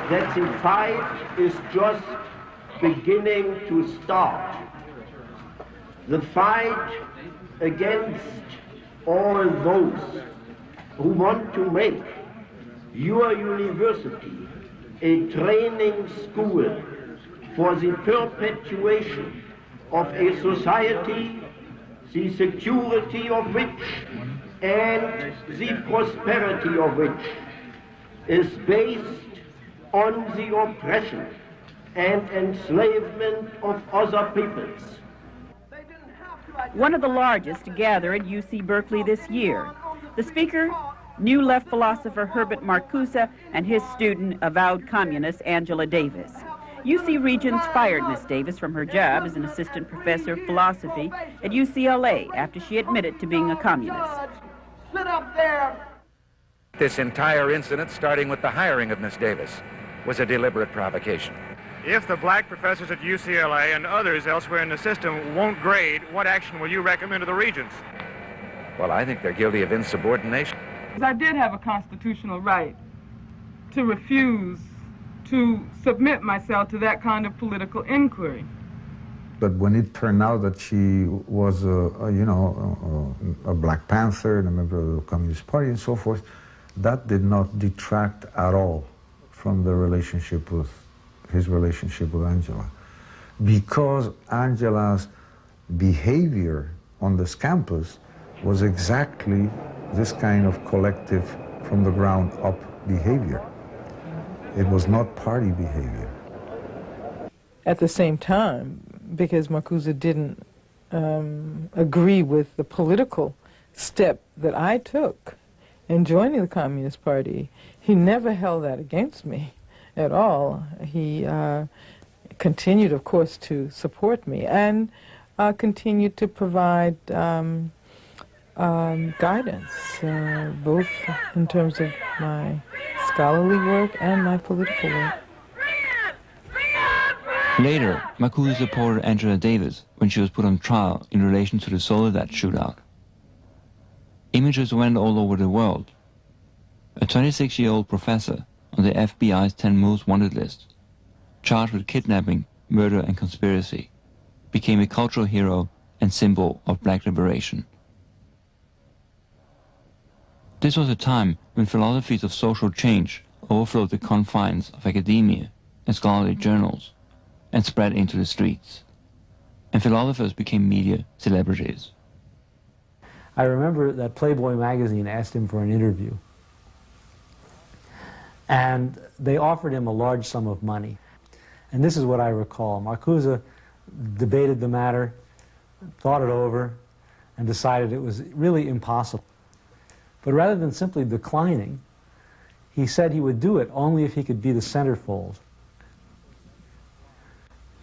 that the fight is just beginning to start. The fight against all those who want to make your university a training school for the perpetuation of a society, the security of which and the prosperity of which is based on the oppression and enslavement of other peoples. One of the largest to gather at UC Berkeley this year. The speaker, New Left philosopher Herbert Marcuse and his student, avowed communist Angela Davis. UC Regents fired Miss Davis from her job as an assistant professor of philosophy at UCLA after she admitted to being a communist. Sit up there. This entire incident, starting with the hiring of Miss Davis, was a deliberate provocation. If the black professors at UCLA and others elsewhere in the system won't grade, what action will you recommend to the Regents? Well, I think they're guilty of insubordination. I did have a constitutional right to refuse to submit myself to that kind of political inquiry. But when it turned out that she was, a Black Panther and a member of the Communist Party and so forth, that did not detract at all from the relationship with, his relationship with Angela. Because Angela's behavior on this campus was exactly this kind of collective from the ground up behavior. It was not party behavior. At the same time, because Marcuse didn't agree with the political step that I took in joining the Communist Party, he never held that against me at all. He continued, of course, to support me and continued to provide guidance, both in terms of my scholarly work and my political work. Later, Marcuse supported Angela Davis when she was put on trial in relation to the Soledad shootout. Images went all over the world. A 26-year-old professor on the FBI's 10 most wanted list, charged with kidnapping, murder and conspiracy, became a cultural hero and symbol of black liberation. This was a time when philosophies of social change overflowed the confines of academia and scholarly journals and spread into the streets, and philosophers became media celebrities. I remember that Playboy magazine asked him for an interview, and they offered him a large sum of money. And this is what I recall. Marcuse debated the matter, thought it over, and decided it was really impossible. But rather than simply declining, he said he would do it only if he could be the centerfold.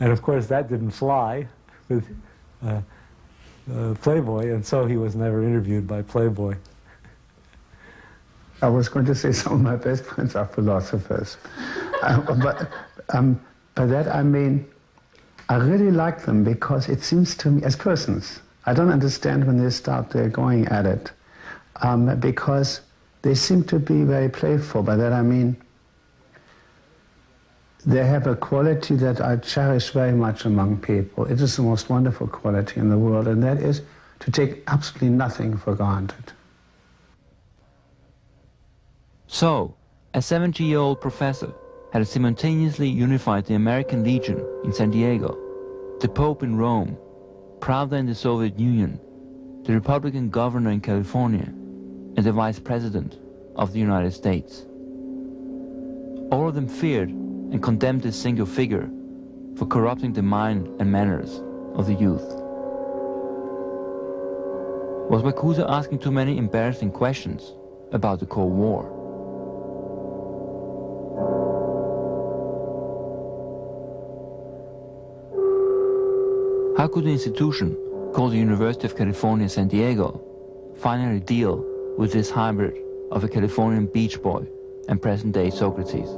And of course that didn't fly with Playboy, and so he was never interviewed by Playboy. I was going to say some of my best friends are philosophers. By that I mean, I really like them because it seems to me, as persons, I don't understand when they start going at it, because they seem to be very playful. By that I mean, they have a quality that I cherish very much among people. It is the most wonderful quality in the world, and that is to take absolutely nothing for granted. So, a 70-year-old professor had simultaneously unified the American Legion in San Diego, the Pope in Rome, Pravda in the Soviet Union, the Republican governor in California, and the Vice President of the United States. All of them feared and condemned this single figure for corrupting the mind and manners of the youth. Was Marcuse asking too many embarrassing questions about the Cold War? How could an institution called the University of California, San Diego finally deal with this hybrid of a Californian beach boy and present-day Socrates?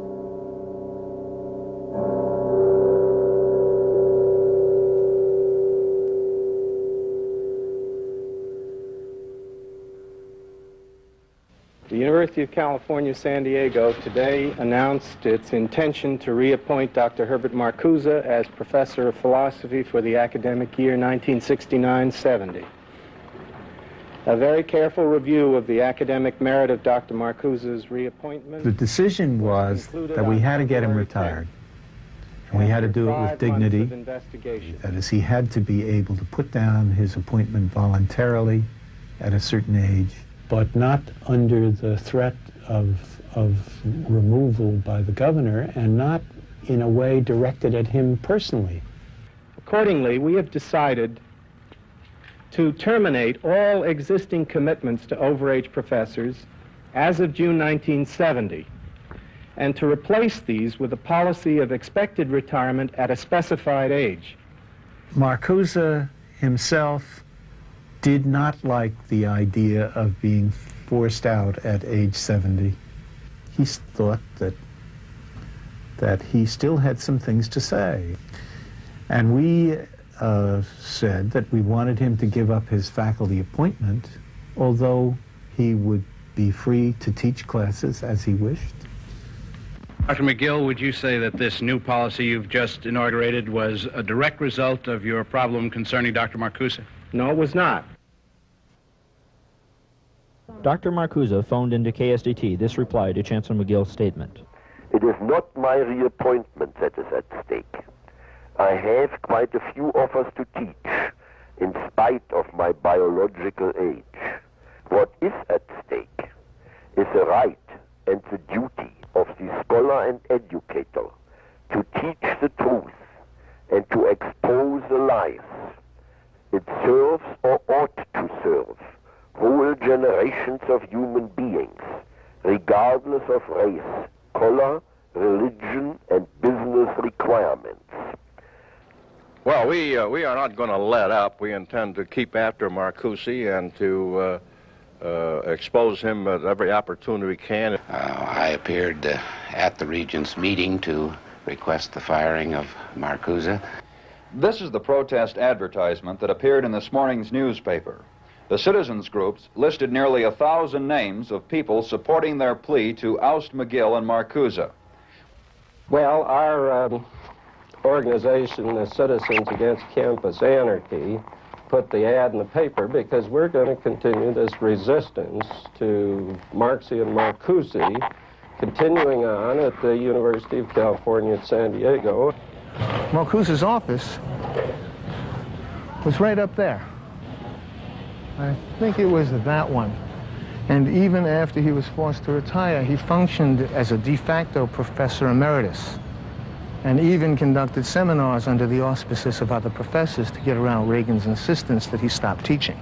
The University of California, San Diego today announced its intention to reappoint Dr. Herbert Marcuse as Professor of Philosophy for the academic year 1969-70. A very careful review of the academic merit of Dr. Marcuse's reappointment. The decision was that we had to get him retired. And we had to do it with dignity. That is, he had to be able to put down his appointment voluntarily at a certain age, but not under the threat of removal by the governor, and not in a way directed at him personally. Accordingly, we have decided to terminate all existing commitments to overage professors as of June 1970, and to replace these with a policy of expected retirement at a specified age. Marcuse himself did not like the idea of being forced out at age 70. He thought that he still had some things to say. And we said that we wanted him to give up his faculty appointment, although he would be free to teach classes as he wished. Dr. McGill, would you say that this new policy you've just inaugurated was a direct result of your problem concerning Dr. Marcuse? No, it was not. Dr. Marcuse phoned into KSDT this reply to Chancellor McGill's statement. It is not my reappointment that is at stake. I have quite a few offers to teach, in spite of my biological age. What is at stake is the right and the duty of the scholar and educator to teach the truth and to expose the lies. It serves or ought to serve whole generations of human beings, regardless of race, color, religion, and business requirements. Well, we are not going to let up. We intend to keep after Marcuse and to expose him at every opportunity we can. I appeared at the Regents' meeting to request the firing of Marcuse. This is the protest advertisement that appeared in this morning's newspaper. The citizens' groups listed nearly 1,000 names of people supporting their plea to oust McGill and Marcuse. Well, our organization, the Citizens Against Campus Anarchy, put the ad in the paper because we're going to continue this resistance to Marx and Marcuse, continuing on at the University of California at San Diego. Marcuse's office was right up there. I think it was that one. And even after he was forced to retire, he functioned as a de facto professor emeritus and even conducted seminars under the auspices of other professors to get around Reagan's insistence that he stop teaching.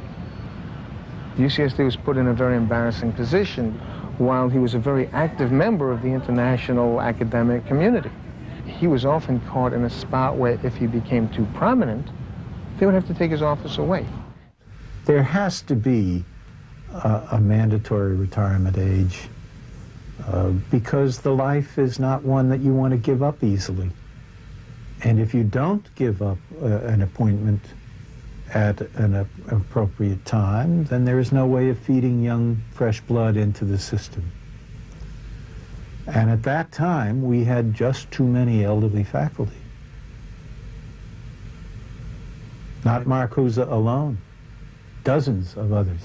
UCSD was put in a very embarrassing position while he was a very active member of the international academic community. He was often caught in a spot where if he became too prominent, they would have to take his office away. There has to be a mandatory retirement age because the life is not one that you want to give up easily. And if you don't give up an appointment at an appropriate time, then there is no way of feeding young, fresh blood into the system. And at that time, we had just too many elderly faculty. Not Marcuse alone, dozens of others.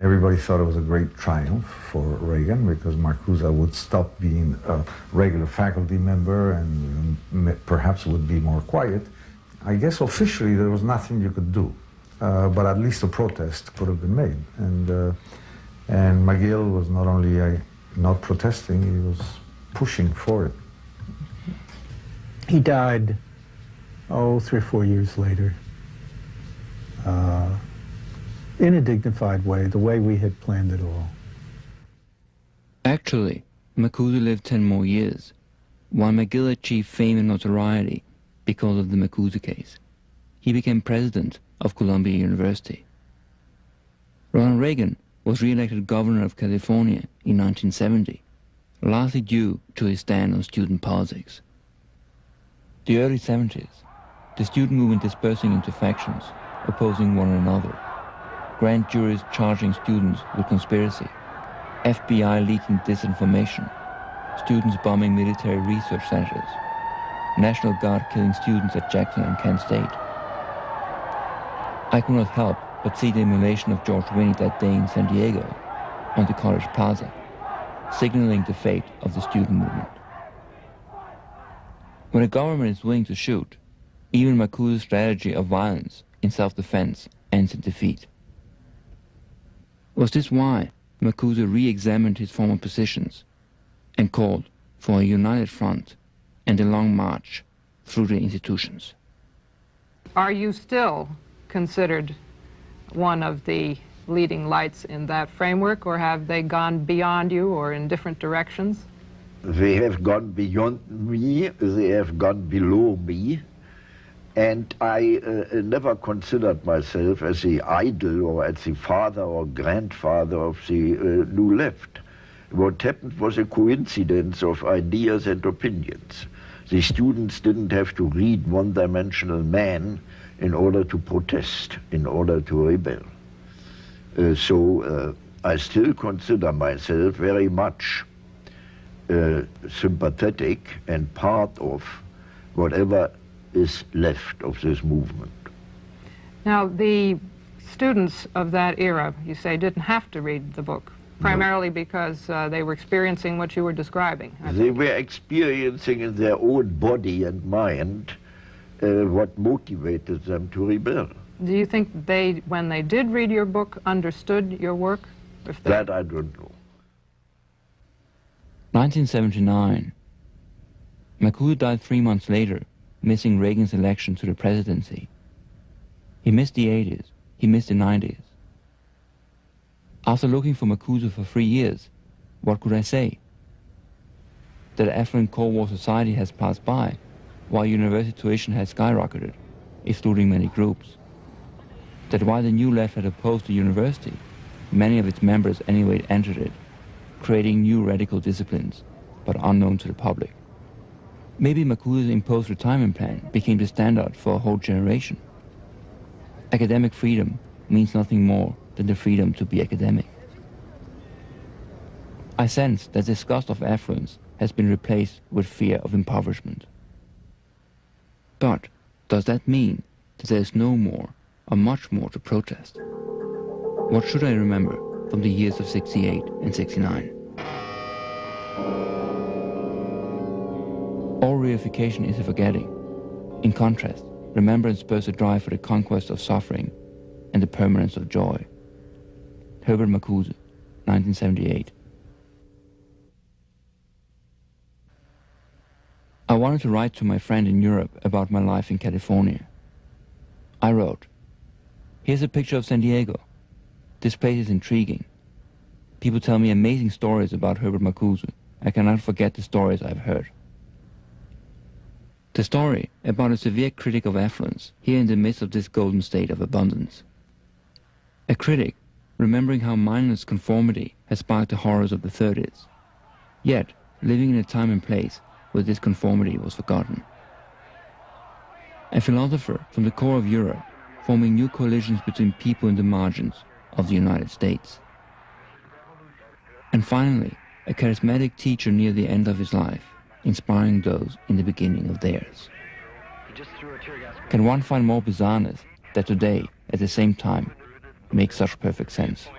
Everybody thought it was a great triumph for Reagan because Marcuse would stop being a regular faculty member and perhaps would be more quiet. I guess officially there was nothing you could do, but at least a protest could have been made. And McGill was not only not protesting, he was pushing for it. He died, 3 or 4 years later, in a dignified way, the way we had planned it all. Actually, Marcuse lived 10 more years, while McGill achieved fame and notoriety because of the Marcuse case. He became president of Columbia University. Ronald Reagan was re-elected governor of California in 1970, largely due to his stand on student politics. The early 70s, the student movement dispersing into factions, opposing one another, grand juries charging students with conspiracy, FBI leaking disinformation, students bombing military research centers, National Guard killing students at Jackson and Kent State. I could not help but see the immolation of George Winnie that day in San Diego, on the College Plaza, signaling the fate of the student movement. When a government is willing to shoot, even Marcuse's strategy of violence in self-defense ends in defeat. Was this why Marcuse re-examined his former positions and called for a united front and a long march through the institutions? Are you still considered one of the leading lights in that framework, or have they gone beyond you or in different directions? They have gone beyond me, they have gone below me, and I never considered myself as the idol or as the father or grandfather of the New Left. What happened was a coincidence of ideas and opinions. The students didn't have to read one-dimensional man in order to protest, in order to rebel. So I still consider myself very much sympathetic and part of whatever is left of this movement. Now, the students of that era, you say, didn't have to read the book, primarily because they were experiencing what you were describing. They were experiencing in their own body and mind what motivated them to rebel. Do you think they, when they did read your book, understood your work? That I don't know. 1979. Marcuse died 3 months later, missing Reagan's election to the presidency. He missed the 80s. He missed the 90s. After looking for Marcuse for 3 years, what could I say? That affluent Cold War society has passed by, while university tuition has skyrocketed, excluding many groups. That while the New Left had opposed the university, many of its members anyway entered it, creating new radical disciplines, but unknown to the public. Maybe Marcuse's imposed retirement plan became the standard for a whole generation. Academic freedom means nothing more than the freedom to be academic. I sense that disgust of affluence has been replaced with fear of impoverishment. But does that mean that there is no more or much more to protest? What should I remember from the years of 68 and 69? All reification is a forgetting. In contrast, remembrance spurs a drive for the conquest of suffering and the permanence of joy. Herbert Marcuse, 1978. I wanted to write to my friend in Europe about my life in California. I wrote, "Here's a picture of San Diego. This place is intriguing. People tell me amazing stories about Herbert Marcuse. I cannot forget the stories I've heard." The story about a severe critic of affluence here in the midst of this golden state of abundance. A critic remembering how mindless conformity has sparked the horrors of the 30s, yet living in a time and place where this conformity was forgotten. A philosopher from the core of Europe, forming new coalitions between people in the margins of the United States. And finally, a charismatic teacher near the end of his life, inspiring those in the beginning of theirs. Can one find more bizarreness that today, at the same time, makes such perfect sense?